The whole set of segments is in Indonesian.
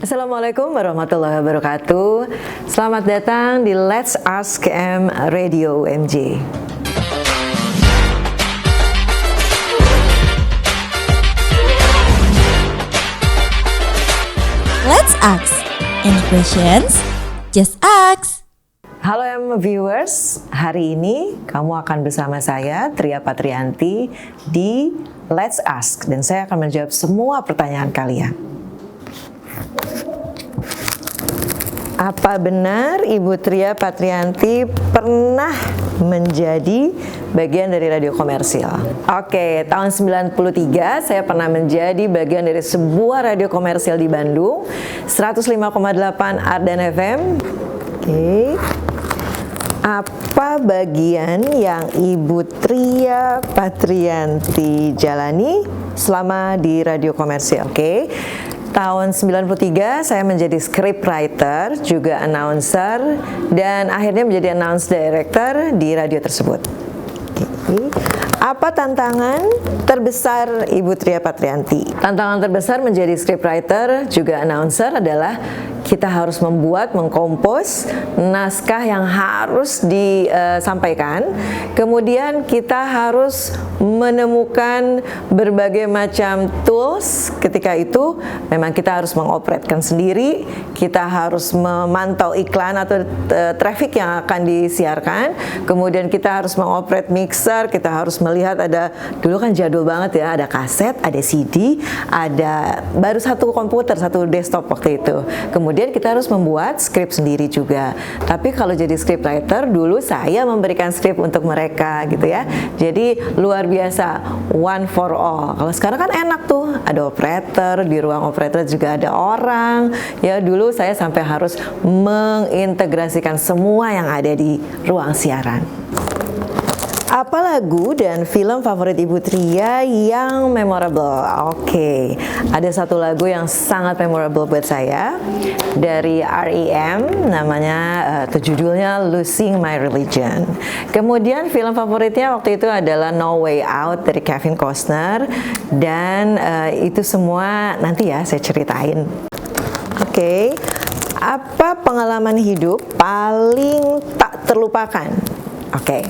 Assalamualaikum warahmatullahi wabarakatuh. Selamat datang di Let's Ask M Radio UMJ. Let's ask. Any questions? Just ask. Halo M viewers, hari ini kamu akan bersama saya Tria Patrianti di Let's Ask dan saya akan menjawab semua pertanyaan kalian. Apa benar Ibu Tria Patrianti pernah menjadi bagian dari radio komersil? Oke, tahun 93 saya pernah menjadi bagian dari sebuah radio komersil di Bandung, 105,8 Ardan FM. Oke. Apa bagian yang Ibu Tria Patrianti jalani selama di radio komersil? Oke. Tahun 93 saya menjadi scriptwriter, juga announcer, dan akhirnya menjadi announce director di radio tersebut. Oke. Apa tantangan terbesar Ibu Tria Patrianti? Tantangan terbesar menjadi scriptwriter, juga announcer adalah kita harus mengkompos naskah yang harus disampaikan. Kemudian kita harus menemukan berbagai macam tools. Ketika itu memang kita harus mengoperatkan sendiri. Kita harus memantau iklan atau traffic yang akan disiarkan. Kemudian kita harus mengoperate mixer. Kita harus melihat dulu kan jadul banget ya, ada kaset, ada CD, ada baru satu komputer, satu desktop waktu itu. Kemudian kita harus membuat skrip sendiri juga. Tapi kalau jadi scriptwriter, dulu saya memberikan skrip untuk mereka gitu ya. Jadi luar biasa, one for all. Kalau sekarang kan enak tuh, ada operator, di ruang operator juga ada orang. Ya dulu saya sampai harus mengintegrasikan semua yang ada di ruang siaran. Apa lagu dan film favorit Ibu Tria yang memorable? Oke, ada satu lagu yang sangat memorable buat saya dari R.E.M. namanya judulnya Losing My Religion. Kemudian film favoritnya waktu itu adalah No Way Out dari Kevin Costner, dan itu semua nanti ya saya ceritain. Oke, apa pengalaman hidup paling tak terlupakan? Oke.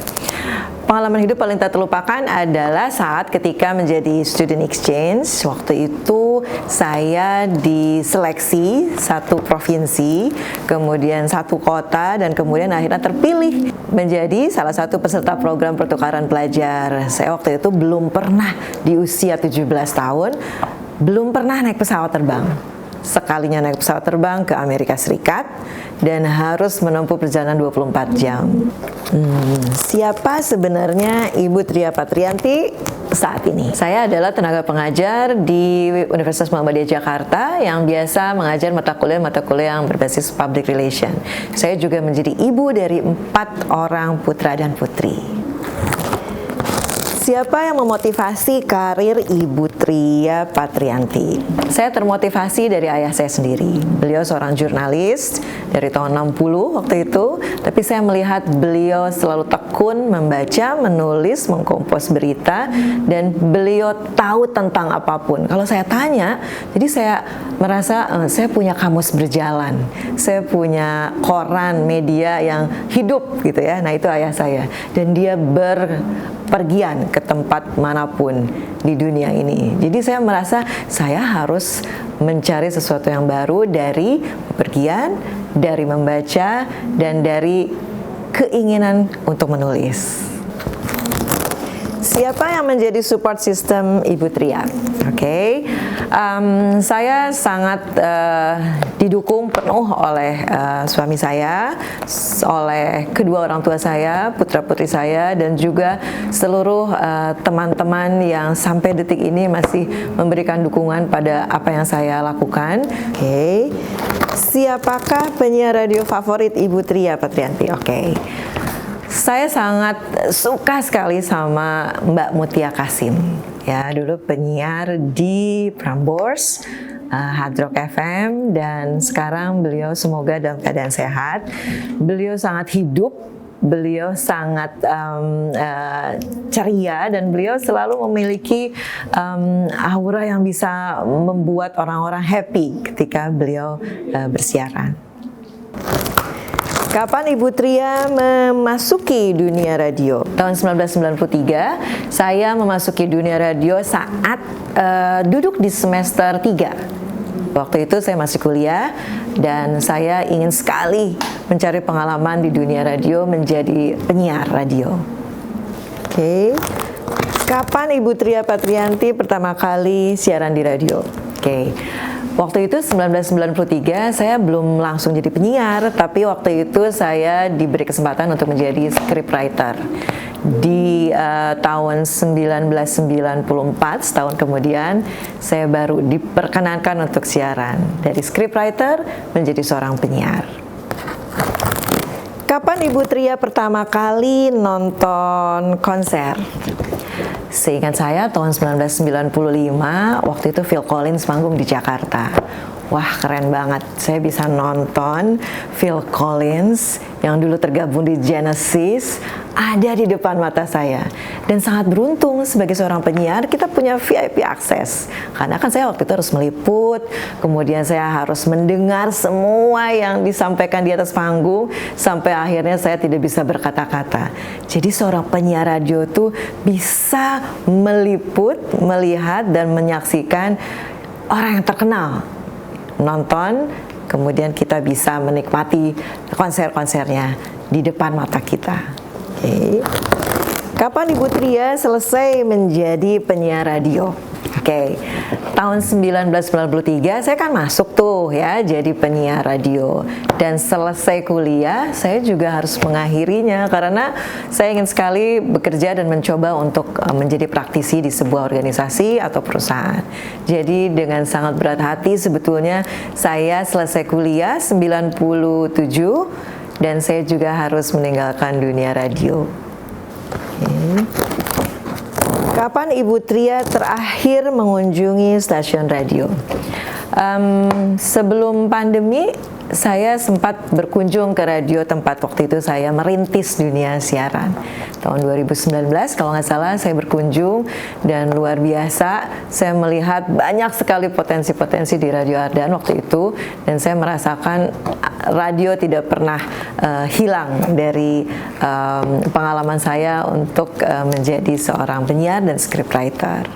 Pengalaman hidup paling tak terlupakan adalah saat ketika menjadi student exchange. Waktu itu saya diseleksi satu provinsi, kemudian satu kota, dan kemudian akhirnya terpilih menjadi salah satu peserta program pertukaran pelajar. Saya waktu itu belum pernah di usia 17 tahun, belum pernah naik pesawat terbang. Sekalinya naik pesawat terbang ke Amerika Serikat dan harus menempuh perjalanan 24 jam. Siapa sebenarnya Ibu Tria Patrianti saat ini? Saya adalah tenaga pengajar di Universitas Muhammadiyah Jakarta yang biasa mengajar mata kuliah yang berbasis public relation. Saya juga menjadi ibu dari 4 orang putra dan putri. Siapa yang memotivasi karir Ibu Tria Patrianti? Saya termotivasi dari ayah saya sendiri. Beliau seorang jurnalis dari tahun 60 waktu itu, tapi saya melihat beliau selalu tekun membaca, menulis, mengkompos berita, dan beliau tahu tentang apapun. Kalau saya tanya, jadi saya merasa saya punya kamus berjalan, saya punya koran media yang hidup gitu ya. Nah itu ayah saya, dan dia berpergian ke tempat manapun di dunia ini. Jadi saya merasa saya harus mencari sesuatu yang baru dari bepergian, dari membaca, dan dari keinginan untuk menulis. Siapa yang menjadi support system Ibu Tria? Oke, saya sangat didukung penuh oleh suami saya, oleh kedua orang tua saya, putra-putri saya, dan juga seluruh teman-teman yang sampai detik ini masih memberikan dukungan pada apa yang saya lakukan. Oke, siapakah penyiar radio favorit Ibu Tria Patrianti? Oke. Saya sangat suka sekali sama Mbak Mutia Kasim. Ya, dulu penyiar di Prambors, Hard Rock FM, dan sekarang beliau semoga dalam keadaan sehat. Beliau sangat hidup beliau sangat ceria dan beliau selalu memiliki aura yang bisa membuat orang-orang happy ketika beliau bersiaran. Kapan Ibu Tria memasuki dunia radio? Tahun 1993, saya memasuki dunia radio saat duduk di semester 3. Waktu itu saya masih kuliah dan saya ingin sekali mencari pengalaman di dunia radio menjadi penyiar radio. Oke. Kapan Ibu Tria Patrianti pertama kali siaran di radio? Oke. Waktu itu 1993 saya belum langsung jadi penyiar, tapi waktu itu saya diberi kesempatan untuk menjadi scriptwriter. Di tahun 1994, setahun kemudian, saya baru diperkenankan untuk siaran. Dari scriptwriter menjadi seorang penyiar. Kapan Ibu Tria pertama kali nonton konser? Seingat saya tahun 1995, waktu itu Phil Collins manggung di Jakarta. Wah, keren banget. Saya bisa nonton Phil Collins yang dulu tergabung di Genesis ada di depan mata saya. Dan sangat beruntung sebagai seorang penyiar kita punya VIP akses. Karena kan saya waktu itu harus meliput, kemudian saya harus mendengar semua yang disampaikan di atas panggung sampai akhirnya saya tidak bisa berkata-kata. Jadi seorang penyiar radio tuh bisa meliput, melihat dan menyaksikan orang yang terkenal nonton, kemudian kita bisa menikmati konser-konsernya di depan mata kita. Oke. Kapan Ibu Tria selesai menjadi penyiar radio? Oke. Tahun 1993 saya kan masuk tuh ya jadi penyiar radio, dan selesai kuliah saya juga harus mengakhirinya karena saya ingin sekali bekerja dan mencoba untuk menjadi praktisi di sebuah organisasi atau perusahaan. Jadi dengan sangat berat hati sebetulnya saya selesai kuliah 97 dan saya juga harus meninggalkan dunia radio. Kapan Ibu Tria terakhir mengunjungi stasiun radio? Sebelum pandemi, saya sempat berkunjung ke radio tempat waktu itu saya merintis dunia siaran. Tahun 2019 kalau nggak salah saya berkunjung dan luar biasa saya melihat banyak sekali potensi-potensi di Radio Ardan waktu itu, dan saya merasakan radio tidak pernah hilang dari pengalaman saya untuk menjadi seorang penyiar dan scriptwriter.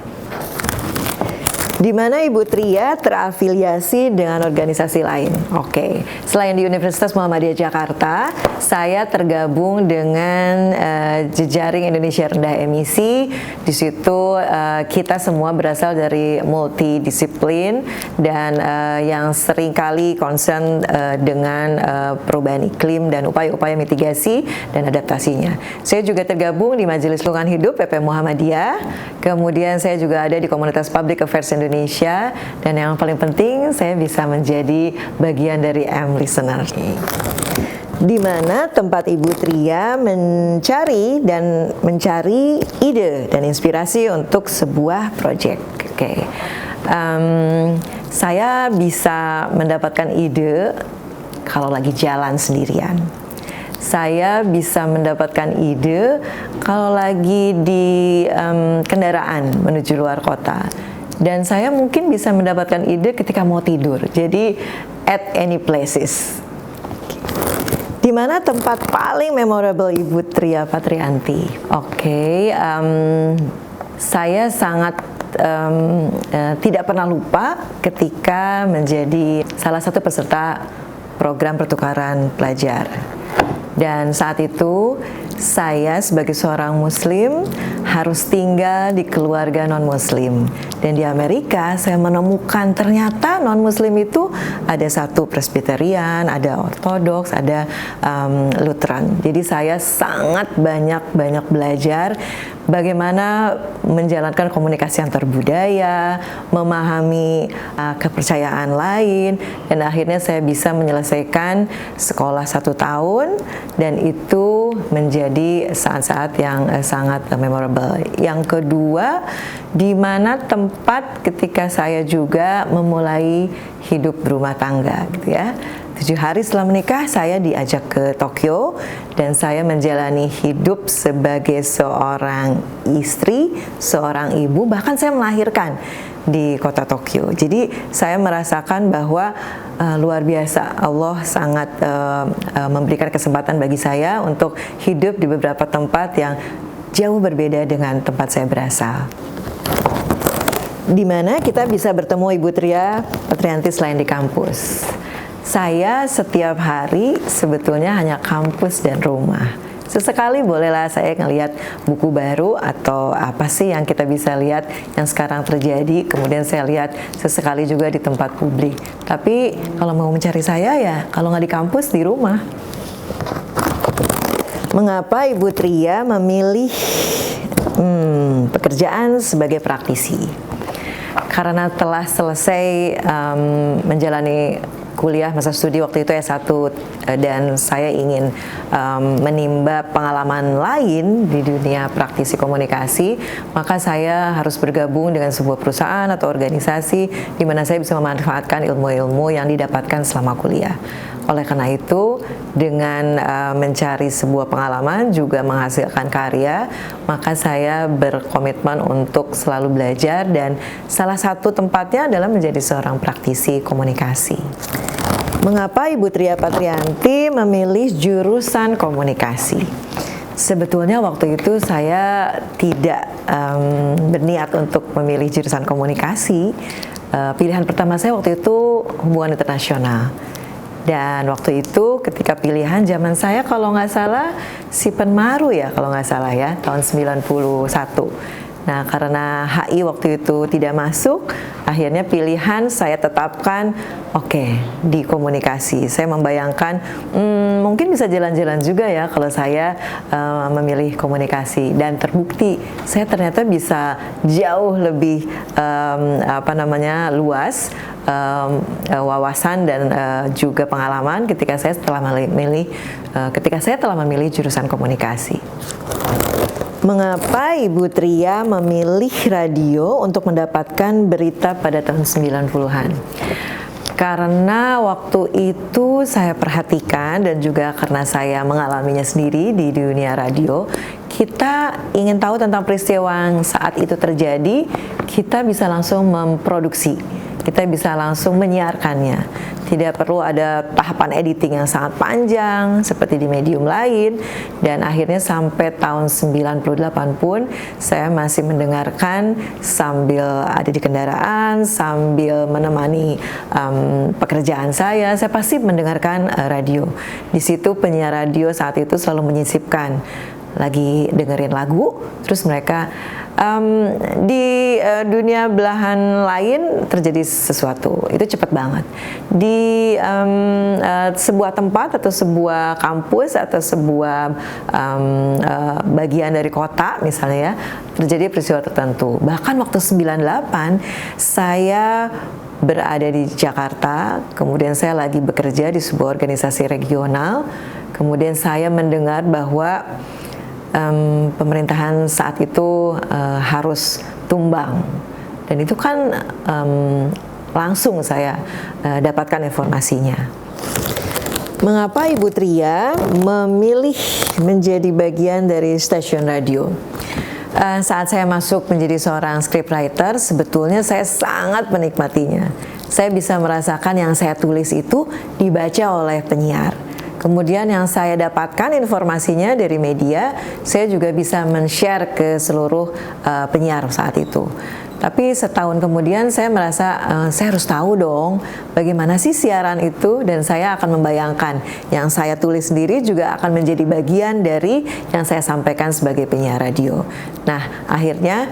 Di mana Ibu Tria terafiliasi dengan organisasi lain. Oke. Selain di Universitas Muhammadiyah Jakarta, saya tergabung dengan Jejaring Indonesia Rendah Emisi. Di situ kita semua berasal dari multidisiplin dan yang seringkali concern dengan perubahan iklim dan upaya-upaya mitigasi dan adaptasinya. Saya juga tergabung di Majelis Lingkungan Hidup PP Muhammadiyah. Kemudian saya juga ada di komunitas Public Affairs Indonesia, dan yang paling penting saya bisa menjadi bagian dari M-Listener, di mana tempat Ibu Tria mencari ide dan inspirasi untuk sebuah proyek. Oke. Saya bisa mendapatkan ide kalau lagi jalan sendirian. Saya bisa mendapatkan ide kalau lagi di kendaraan menuju luar kota. Dan saya mungkin bisa mendapatkan ide ketika mau tidur. Jadi at any places. Di mana tempat paling memorable Ibu Tria Patrianti? Oke, saya sangat tidak pernah lupa ketika menjadi salah satu peserta program pertukaran pelajar. Dan saat itu saya sebagai seorang muslim harus tinggal di keluarga non-muslim. Dan di Amerika saya menemukan ternyata non-muslim itu ada satu Presbyterian, ada Ortodoks, ada Lutheran. Jadi saya sangat banyak belajar bagaimana menjalankan komunikasi antar budaya, memahami kepercayaan lain, dan akhirnya saya bisa menyelesaikan sekolah 1 tahun, dan itu menjadi saat-saat yang sangat memorable. Yang kedua, di mana tempat ketika saya juga memulai hidup berumah tangga gitu ya. 7 hari setelah menikah saya diajak ke Tokyo dan saya menjalani hidup sebagai seorang istri, seorang ibu, bahkan saya melahirkan di kota Tokyo. Jadi saya merasakan bahwa luar biasa Allah sangat memberikan kesempatan bagi saya untuk hidup di beberapa tempat yang jauh berbeda dengan tempat saya berasal. Di mana kita bisa bertemu Ibu Tria Patrianti selain di kampus. Saya setiap hari sebetulnya hanya kampus dan rumah. Sesekali bolehlah saya ngelihat buku baru atau apa sih yang kita bisa lihat yang sekarang terjadi. Kemudian saya lihat sesekali juga di tempat publik. Tapi kalau mau mencari saya ya kalau nggak di kampus di rumah. Mengapa Ibu Tria memilih pekerjaan sebagai praktisi? Karena telah selesai menjalani kuliah masa studi waktu itu S1 dan saya ingin menimba pengalaman lain di dunia praktisi komunikasi, maka saya harus bergabung dengan sebuah perusahaan atau organisasi di mana saya bisa memanfaatkan ilmu-ilmu yang didapatkan selama kuliah. Oleh karena itu, dengan mencari sebuah pengalaman juga menghasilkan karya, maka saya berkomitmen untuk selalu belajar dan salah satu tempatnya adalah menjadi seorang praktisi komunikasi. Mengapa Ibu Tria Patrianti memilih jurusan komunikasi? Sebetulnya waktu itu saya tidak berniat untuk memilih jurusan komunikasi. Pilihan pertama saya waktu itu hubungan internasional. Dan waktu itu ketika pilihan zaman saya kalau nggak salah si Penmaru ya kalau nggak salah ya tahun 91. Nah karena HI waktu itu tidak masuk, akhirnya pilihan saya tetapkan di komunikasi. Saya membayangkan mungkin bisa jalan-jalan juga ya kalau saya memilih komunikasi dan terbukti saya ternyata bisa jauh lebih luas wawasan dan juga pengalaman ketika saya telah memilih jurusan komunikasi. Mengapa Ibu Tria memilih radio untuk mendapatkan berita pada tahun 90-an? Karena waktu itu saya perhatikan dan juga karena saya mengalaminya sendiri di dunia radio, kita ingin tahu tentang peristiwa yang saat itu terjadi, kita bisa langsung memproduksi, kita bisa langsung menyiarkannya. Tidak perlu ada tahapan editing yang sangat panjang seperti di medium lain. Dan akhirnya sampai tahun 98 pun saya masih mendengarkan sambil ada di kendaraan, sambil menemani pekerjaan saya pasti mendengarkan radio. Di situ penyiar radio saat itu selalu menyisipkan lagi dengerin lagu, terus mereka di dunia belahan lain terjadi sesuatu, itu cepat banget. Di sebuah tempat atau sebuah kampus atau sebuah bagian dari kota misalnya ya, terjadi peristiwa tertentu. Bahkan waktu 98 saya berada di Jakarta, kemudian saya lagi bekerja di sebuah organisasi regional, kemudian saya mendengar bahwa pemerintahan saat itu harus tumbang, dan itu kan langsung saya dapatkan informasinya. Mengapa Ibu Tria memilih menjadi bagian dari stasiun radio? Saat saya masuk menjadi seorang scriptwriter, sebetulnya saya sangat menikmatinya. Saya bisa merasakan yang saya tulis itu dibaca oleh penyiar. Kemudian yang saya dapatkan informasinya dari media, saya juga bisa men-share ke seluruh penyiar saat itu. Tapi setahun kemudian saya merasa saya harus tahu dong bagaimana sih siaran itu, dan saya akan membayangkan yang saya tulis sendiri juga akan menjadi bagian dari yang saya sampaikan sebagai penyiar radio. Nah, akhirnya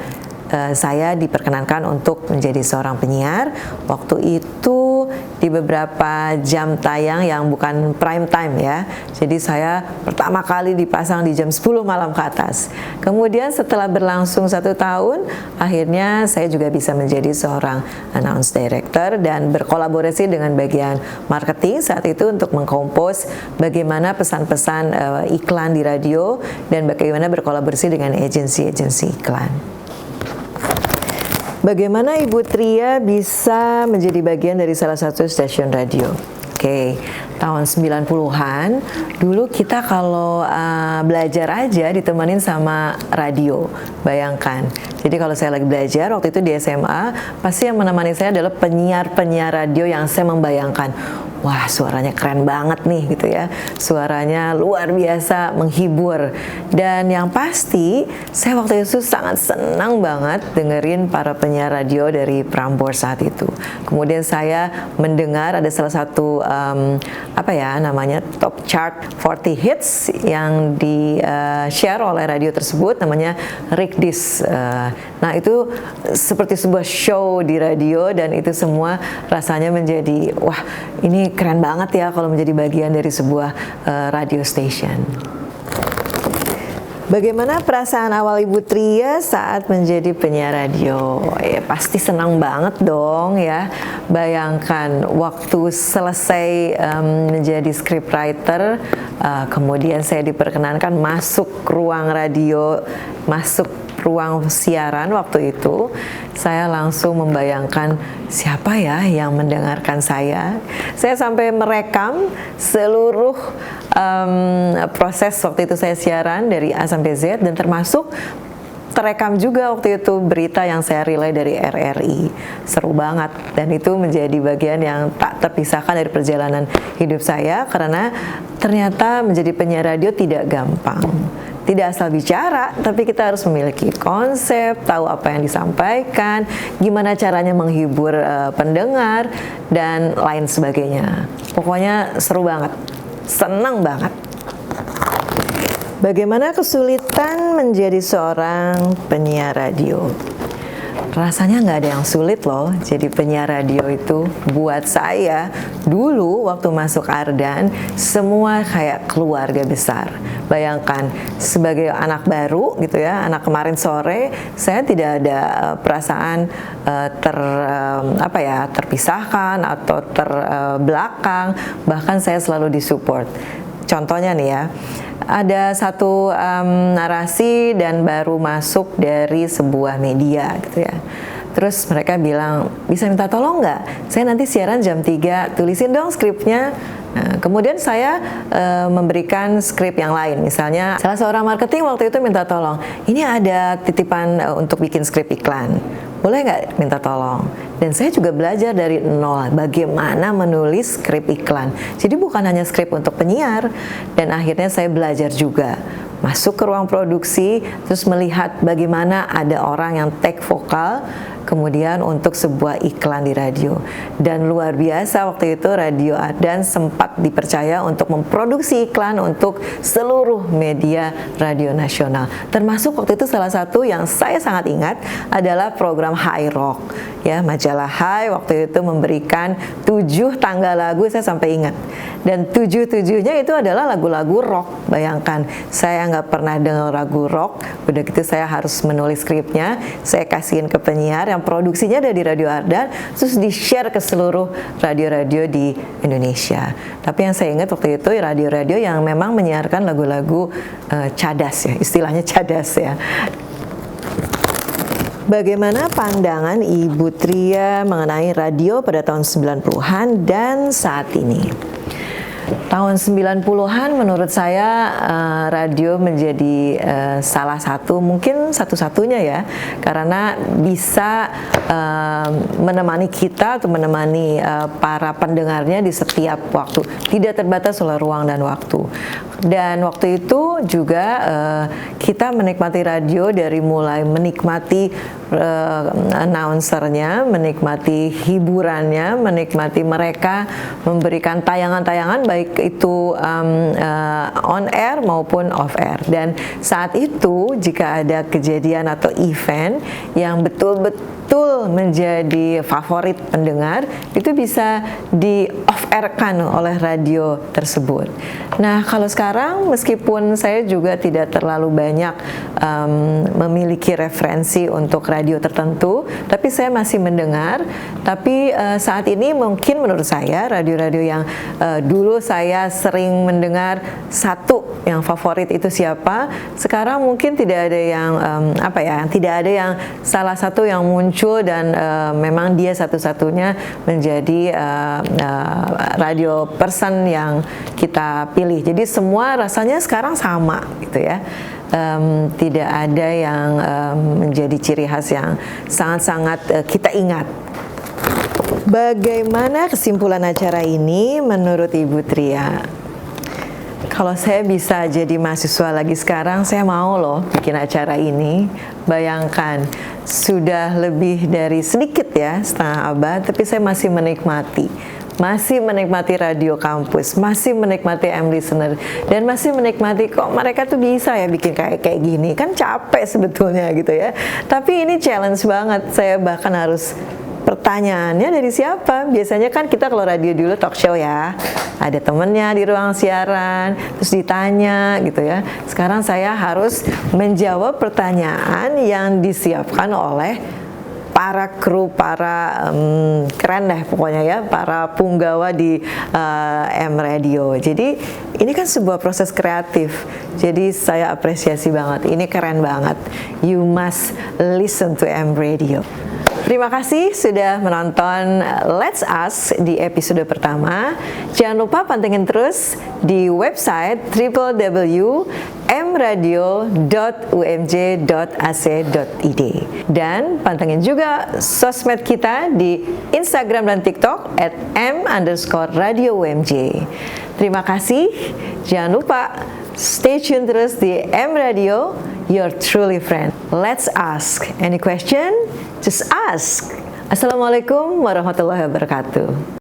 saya diperkenankan untuk menjadi seorang penyiar. Waktu itu di beberapa jam tayang yang bukan prime time ya. Jadi saya pertama kali dipasang di jam 10 malam ke atas. Kemudian setelah berlangsung 1 tahun, akhirnya saya juga bisa menjadi seorang announce director dan berkolaborasi dengan bagian marketing saat itu untuk mengkompos bagaimana pesan-pesan iklan di radio dan bagaimana berkolaborasi dengan agensi-agensi iklan. Bagaimana Ibu Tria bisa menjadi bagian dari salah satu stasiun radio? Oke, tahun 90-an dulu kita kalau belajar aja ditemenin sama radio, bayangkan. Jadi kalau saya lagi belajar waktu itu di SMA, pasti yang menemani saya adalah penyiar-penyiar radio yang saya membayangkan, wah suaranya keren banget nih gitu ya, suaranya luar biasa menghibur. Dan yang pasti saya waktu itu sangat senang banget dengerin para penyiar radio dari Prambors saat itu. Kemudian saya mendengar ada salah satu top chart 40 hits yang di share oleh radio tersebut, namanya Rick Dis. Nah itu seperti sebuah show di radio, dan itu semua rasanya menjadi wah ini keren banget ya kalau menjadi bagian dari sebuah radio station. Bagaimana perasaan awal Ibu Tria saat menjadi penyiar radio? Ya pasti senang banget dong ya. Bayangkan waktu selesai menjadi scriptwriter, kemudian saya diperkenankan masuk ruang radio, masuk ruang siaran. Waktu itu saya langsung membayangkan siapa ya yang mendengarkan saya. Saya sampai merekam seluruh proses waktu itu saya siaran dari A sampai Z, dan termasuk terekam juga waktu itu berita yang saya relay dari RRI. Seru banget, dan itu menjadi bagian yang tak terpisahkan dari perjalanan hidup saya, karena ternyata menjadi penyiar radio tidak gampang. Tidak asal bicara, tapi kita harus memiliki konsep, tahu apa yang disampaikan, gimana caranya menghibur pendengar, dan lain sebagainya. Pokoknya seru banget, senang banget. Bagaimana kesulitan menjadi seorang penyiar radio? Rasanya nggak ada yang sulit loh jadi penyiar radio itu. Buat saya dulu waktu masuk Ardan, semua kayak keluarga besar. Bayangkan sebagai anak baru gitu ya, anak kemarin sore, saya tidak ada perasaan terpisahkan atau terbelakang. Bahkan saya selalu disupport. Contohnya nih ya, ada satu narasi dan baru masuk dari sebuah media gitu ya. Terus mereka bilang, bisa minta tolong nggak? Saya nanti siaran jam 3, tulisin dong skripnya. Nah, kemudian saya memberikan skrip yang lain. Misalnya salah seorang marketing waktu itu minta tolong, ini ada titipan untuk bikin skrip iklan, boleh nggak minta tolong? Dan saya juga belajar dari nol bagaimana menulis skrip iklan. Jadi bukan hanya skrip untuk penyiar. Dan akhirnya saya belajar juga masuk ke ruang produksi, terus melihat bagaimana ada orang yang take vokal kemudian untuk sebuah iklan di radio. Dan luar biasa waktu itu Radio Ardan sempat dipercaya untuk memproduksi iklan untuk seluruh media radio nasional. Termasuk waktu itu salah satu yang saya sangat ingat adalah program High Rock. Ya, majalah High waktu itu memberikan 7 tangga lagu, saya sampai ingat. Dan 7-7-nya itu adalah lagu-lagu rock. Bayangkan, saya nggak pernah dengar lagu rock, udah gitu saya harus menulis skripnya, saya kasihin ke penyiar yang produksinya ada di Radio Ardan, terus di-share ke seluruh radio-radio di Indonesia. Tapi yang saya ingat waktu itu radio-radio yang memang menyiarkan lagu-lagu cadas ya, istilahnya cadas ya. Bagaimana pandangan Ibu Tria mengenai radio pada tahun 90-an dan saat ini? Tahun 90-an menurut saya radio menjadi salah satu, mungkin satu-satunya ya, karena bisa menemani kita atau menemani para pendengarnya di setiap waktu, tidak terbatas oleh ruang dan waktu. Dan waktu itu juga kita menikmati radio dari mulai menikmati announcernya, menikmati hiburannya, menikmati mereka memberikan tayangan-tayangan baik itu on air maupun off air. Dan saat itu jika ada kejadian atau event yang betul-betul menjadi favorit pendengar, itu bisa di off air-kan oleh radio tersebut. Nah, kalau sekarang meskipun saya juga tidak terlalu banyak memiliki referensi untuk radio tertentu, tapi saya masih mendengar. Tapi saat ini mungkin menurut saya radio-radio yang dulu saya sering mendengar satu yang favorit itu siapa, sekarang mungkin tidak ada yang tidak ada yang salah satu yang muncul muncul dan memang dia satu-satunya menjadi radio person yang kita pilih. Jadi semua rasanya sekarang sama gitu ya. Tidak ada yang menjadi ciri khas yang sangat-sangat kita ingat. Bagaimana kesimpulan acara ini menurut Ibu Tria? Kalau saya bisa jadi mahasiswa lagi sekarang, saya mau loh bikin acara ini. Bayangkan, sudah lebih dari sedikit ya, setengah abad, tapi saya masih menikmati radio kampus, masih menikmati M-Listener, dan masih menikmati kok mereka tuh bisa ya bikin kayak gini. Kan capek sebetulnya gitu ya. Tapi ini challenge banget, saya bahkan harus pertanyaannya dari siapa? Biasanya kan kita kalau radio dulu talk show ya, ada temennya di ruang siaran, terus ditanya gitu ya. Sekarang saya harus menjawab pertanyaan yang disiapkan oleh para kru, para keren deh pokoknya ya, para punggawa di M Radio. Jadi ini kan sebuah proses kreatif. Jadi saya apresiasi banget. Ini keren banget. You must listen to M Radio. Terima kasih sudah menonton Let's Ask di episode pertama. Jangan lupa pantengin terus di website www.mradio.umj.ac.id dan pantengin juga sosmed kita di Instagram dan TikTok @m_radio_umj. Terima kasih. Jangan lupa stay tune terus di M Radio, your truly friend. Let's ask. Any question? Just ask. Assalamualaikum warahmatullahi wabarakatuh.